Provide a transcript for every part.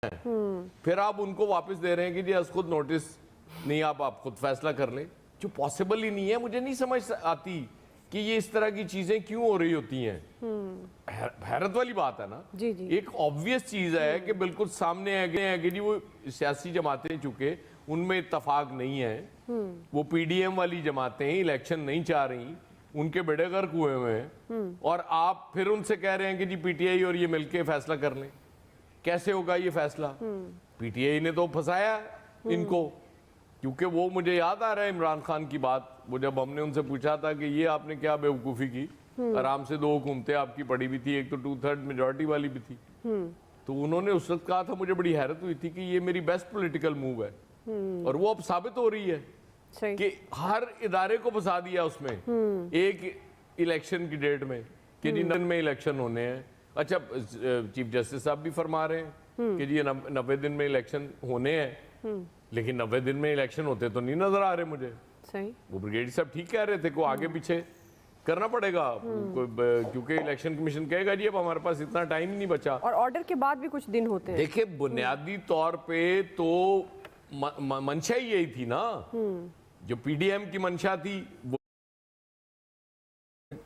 फिर आप उनको वापस दे रहे हैं कि जी खुद नोटिस नहीं, आप खुद फैसला कर लें, जो पॉसिबल ही नहीं है। मुझे नहीं समझ आती कि ये इस तरह की चीजें क्यों हो रही होती हैं। हैरत वाली बात है ना। जी जी। एक ऑब्वियस चीज है कि बिल्कुल सामने है कि जी वो सियासी जमातें चूंकि उनमें इत्तफाक नहीं है, वो पीडीएम वाली जमातें इलेक्शन नहीं चाह रही, उनके बेड़े गर्क हुए हुए हैं, और आप फिर उनसे कह रहे हैं कि जी पीटीआई और ये मिलके फैसला कर लें। कैसे होगा ये फैसला? पीटीआई ने तो फंसाया इनको, क्योंकि वो, मुझे याद आ रहा है इमरान खान की बात, वो जब हमने उनसे पूछा था कि ये आपने क्या बेवकूफ़ी की, आराम से 2 हुकूमतें आपकी पड़ी भी थी, एक तो 2/3 मेजॉरिटी वाली भी थी, तो उन्होंने उस वक्त कहा था, मुझे बड़ी हैरत हुई थी कि ये मेरी बेस्ट पॉलिटिकल मूव है, और वो अब साबित हो रही है कि हर इदारे को फंसा दिया उसमें एक इलेक्शन की डेट में कि जी 9 में इलेक्शन होने हैं। अच्छा, चीफ जस्टिस साहब भी फरमा रहे हैं कि जी 90 दिन में इलेक्शन होने हैं, लेकिन 90 दिन में इलेक्शन होते तो नहीं नजर आ रहे मुझे। सही। वो ब्रिगेडियर साहब ठीक कह रहे थे को आगे पीछे करना पड़ेगा, क्योंकि इलेक्शन कमीशन कहेगा जी अब हमारे पास इतना टाइम ही नहीं बचा, और ऑर्डर के बाद भी कुछ दिन होते हैं। देखिए बुनियादी तौर पे तो मंशा ही यही थी ना, जो पीडीएम की मंशा थी वो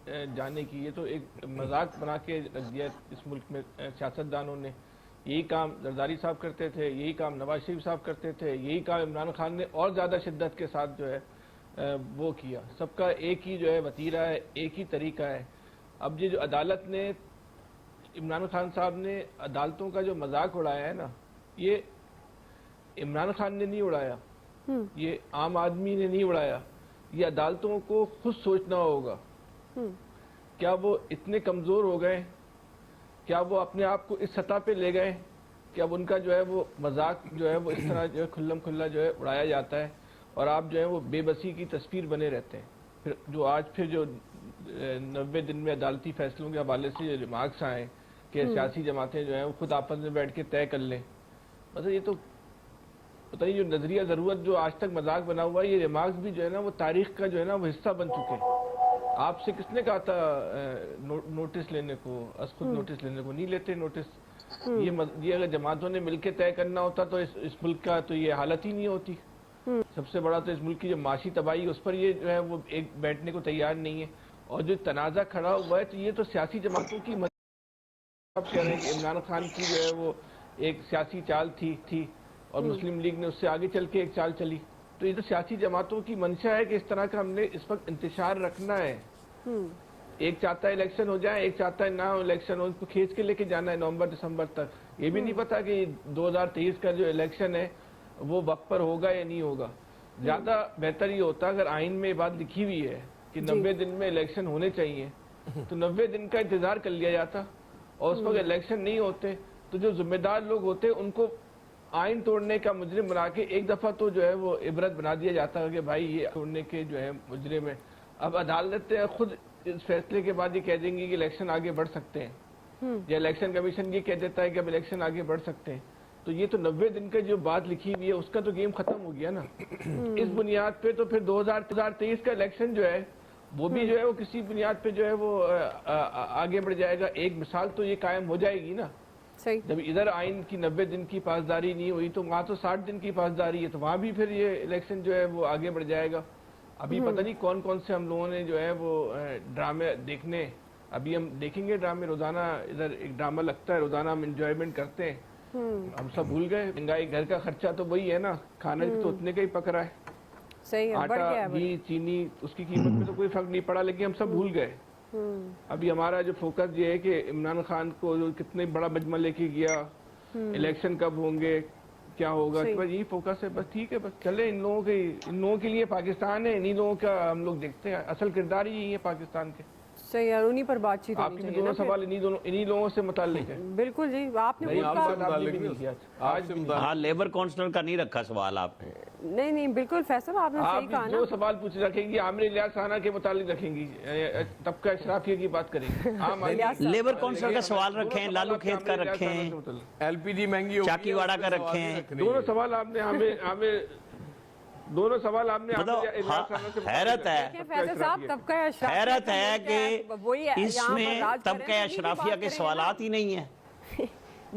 जाने की। ये तो एक मजाक बना के रख दिया इस मुल्क में सियासतदानों ने। यही काम जरदारी साहब करते थे, यही काम नवाज शरीफ साहब करते थे, यही काम इमरान खान ने और ज़्यादा शिद्दत के साथ जो है वो किया। सबका एक ही जो है वतीरा है, एक ही तरीका है। अब ये जो अदालत ने, इमरान खान साहब ने अदालतों का जो मजाक उड़ाया है ना, ये इमरान खान ने नहीं उड़ाया, ये आम आदमी ने नहीं उड़ाया, ये अदालतों को खुद सोचना होगा। क्या वो इतने कमज़ोर हो गए, क्या वो अपने आप को इस सतह पे ले गए कि अब उनका जो है वो मजाक जो है वो इस तरह जो है खुल्लम खुल्ला जो है उड़ाया जाता है, और आप जो है वो बेबसी की तस्वीर बने रहते हैं। फिर जो आज फिर जो 90 दिन में अदालती फैसलों के हवाले से जो रिमार्क्स आए कि सियासी जमातें जो हैं वो खुद आपस में बैठ के तय कर लें, मतलब ये तो पता नहीं जो नजरिया ज़रूरत जो आज तक मजाक बना हुआ है, ये रिमार्क्स भी जो है ना वो तारीख का जो है ना वो हिस्सा बन चुके हैं। आपसे किसने कहा था नोटिस लेने को? खुद नोटिस लेने को नहीं लेते नोटिस। ये अगर जमातों ने मिलकर तय करना होता तो इस मुल्क का तो ये हालत ही नहीं होती। सबसे बड़ा तो इस मुल्क की जो माशी तबाही उस पर ये जो है वो एक बैठने को तैयार नहीं है। और जो तनाज़ा खड़ा हुआ है तो ये तो सियासी जमातों की आप कह रहे हैं कि इमरान खान की जो है वो एक सियासी चाल थी और मुस्लिम लीग ने उससे आगे चल के एक चाल चली। तो ये तो सियासी जमातों की मंशा है कि इस तरह का हमने इस वक्त इंतशार रखना है। एक चाहता है इलेक्शन हो जाए, एक चाहता है ना इलेक्शन हो, उसको खींच के लेके जाना है नवंबर दिसंबर तक। ये भी नहीं पता कि 2023 का जो इलेक्शन है वो वक्त पर होगा या नहीं होगा। ज्यादा बेहतर ये होता अगर आइन में ये बात लिखी हुई है कि 90 दिन में इलेक्शन होने चाहिए, तो 90 दिन का इंतजार कर लिया जाता, और उस वक्त इलेक्शन नहीं होते तो जो जिम्मेदार लोग होते उनको आइन तोड़ने का मुजरिम बना के एक दफा तो जो है वो इबरत बना दिया जाता है कि भाई ये तोड़ने के जो है मुजरिम है। अब अदालतें खुद इस फैसले के बाद ये कह देंगी कि इलेक्शन आगे बढ़ सकते हैं, या इलेक्शन कमीशन ये कह देता है कि अब इलेक्शन आगे बढ़ सकते हैं। तो ये तो 90 दिन का जो बात लिखी हुई है उसका तो गेम खत्म हो गया ना। इस बुनियाद पे तो फिर 2023 का इलेक्शन जो है वो भी जो है वो किसी बुनियाद पे जो है वो आगे बढ़ जाएगा। एक मिसाल तो ये कायम हो जाएगी ना, जब इधर आइन की 90 दिन की पासदारी नहीं हुई तो वहाँ तो 60 दिन की पासदारी है, तो वहाँ भी फिर ये इलेक्शन जो है वो आगे बढ़ जाएगा। अभी पता नहीं कौन कौन से हम लोगों ने जो है वो ड्रामे देखने, अभी हम देखेंगे ड्रामे रोजाना। इधर एक ड्रामा लगता है रोजाना, हम इंजॉयमेंट करते हैं, हम सब भूल गए महंगाई, घर का खर्चा तो वही है ना, खाना तो उतने का ही पक रहा है। सही है, आटा, घी, चीनी, उसकी कीमत में तो कोई फर्क नहीं पड़ा, लेकिन हम सब भूल गए। अभी हमारा जो फोकस ये है कि इमरान खान को जो कितने बड़ा मजमा लेके गया, इलेक्शन कब होंगे, क्या होगा, बस यही फोकस है। बस ठीक है, बस चले। इन लोगों के लिए पाकिस्तान है, इन्हीं लोगों का हम लोग देखते हैं, असल किरदार ही यही है पाकिस्तान के। सही है, उन्हीं पर बातचीत होनी चाहिए। आपके दोनों सवाल इन्हीं लोगों से मुताल्लिक है। बिल्कुल जी, आपने हाँ, लेबर काउंसिलर का नहीं रखा सवाल आपने। नहीं बिल्कुल फैसल आपने सही कहा ना। जो सवाल पूछ रखेंगी आमिर इलियास खाना के मुतालिक रखेंगी, तबका अशराफिया की बात करेंगे। लेबर काउंसिलर का सवाल रखें, लालू खेत का रखें, एलपीजी महंगी, चाकीवाड़ा का रखें। दोनों सवाल आपने दोनों सवाल आपने हैरत है कि इसमें तबका अशराफिया के सवालात ही नहीं है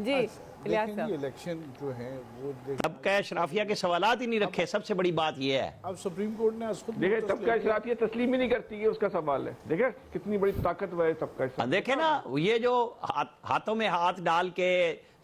जी। इलियास देखेंगे साहब। इलेक्शन जो है वो अब क्या शराफिया के सवालात ही नहीं रखे, सबसे बड़ी बात यह है। अब सुप्रीम कोर्ट ने आज खुद देखिए नोटिस तबका ले लिया। शराफियत तस्लीम ही नहीं करती है, उसका सवाल है। देखिए कितनी बड़ी ताकतवर है तबका शराफियत। देखे ना, ये जो हाथों में हाथ डाल के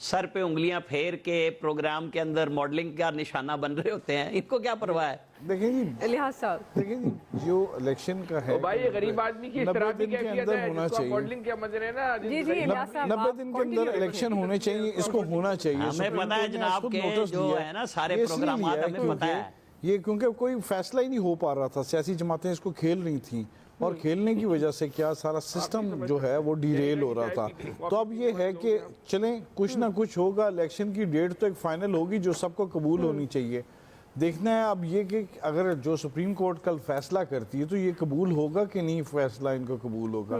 सर पे उंगलियां फेर के प्रोग्राम के अंदर मॉडलिंग का निशाना बन रहे होते हैं, इनको क्या परवाह है? देखें जी, इलियास साहब, देखें जी, जो इलेक्शन का है तो भाई ये गरीब आदमी की इस 90 तरह की दिन के कैफियत अंदर है होना जिसको आप चाहिए। मॉडलिंग क्या समझ रहे हैं ना। जी जी इलियास साहब 90 आप दिन के continue अंदर रखें। इलेक्शन होने चाहिए, इसको होना चाहिए। हमें सुप्रीम पता है कोर्ट ने जनाब आज खुद के नोटिस जो दिया है ना सारे ये इसलिए प्रोग्रामात लिया है हमें पता है। ये क्योंकि कोई फैसला ही नहीं हो पा रहा था, सियासी जमातें इसको खेल रही थी और खेलने की वजह से क्या सारा सिस्टम जो है वो डिरेल हो रहा था। तो अब ये है कि चलें कुछ ना कुछ होगा, इलेक्शन की डेट तो एक फाइनल होगी जो सबको कबूल होनी चाहिए। देखना है अब ये कि अगर जो सुप्रीम कोर्ट कल फैसला करती है तो ये कबूल होगा कि नहीं, फैसला इनको कबूल होगा।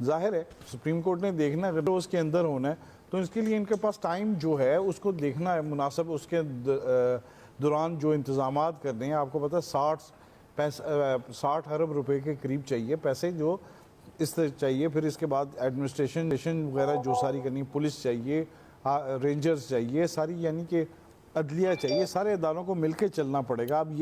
जाहिर है सुप्रीम कोर्ट ने देखना है, अगर तो उसके अंदर होना है तो इसके लिए इनके पास टाइम जो है उसको देखना है मुनासिब, उसके दौरान जो इंतजामात करने हैं। आपको पता है 60 अरब रुपए के करीब चाहिए पैसे जो इस तरह चाहिए। फिर इसके बाद एडमिनिस्ट्रेशन वगैरह जो सारी करनी, पुलिस चाहिए, रेंजर्स चाहिए, सारी यानी कि अदलिया चाहिए, सारे इदारों को मिलकर चलना पड़ेगा। अब ये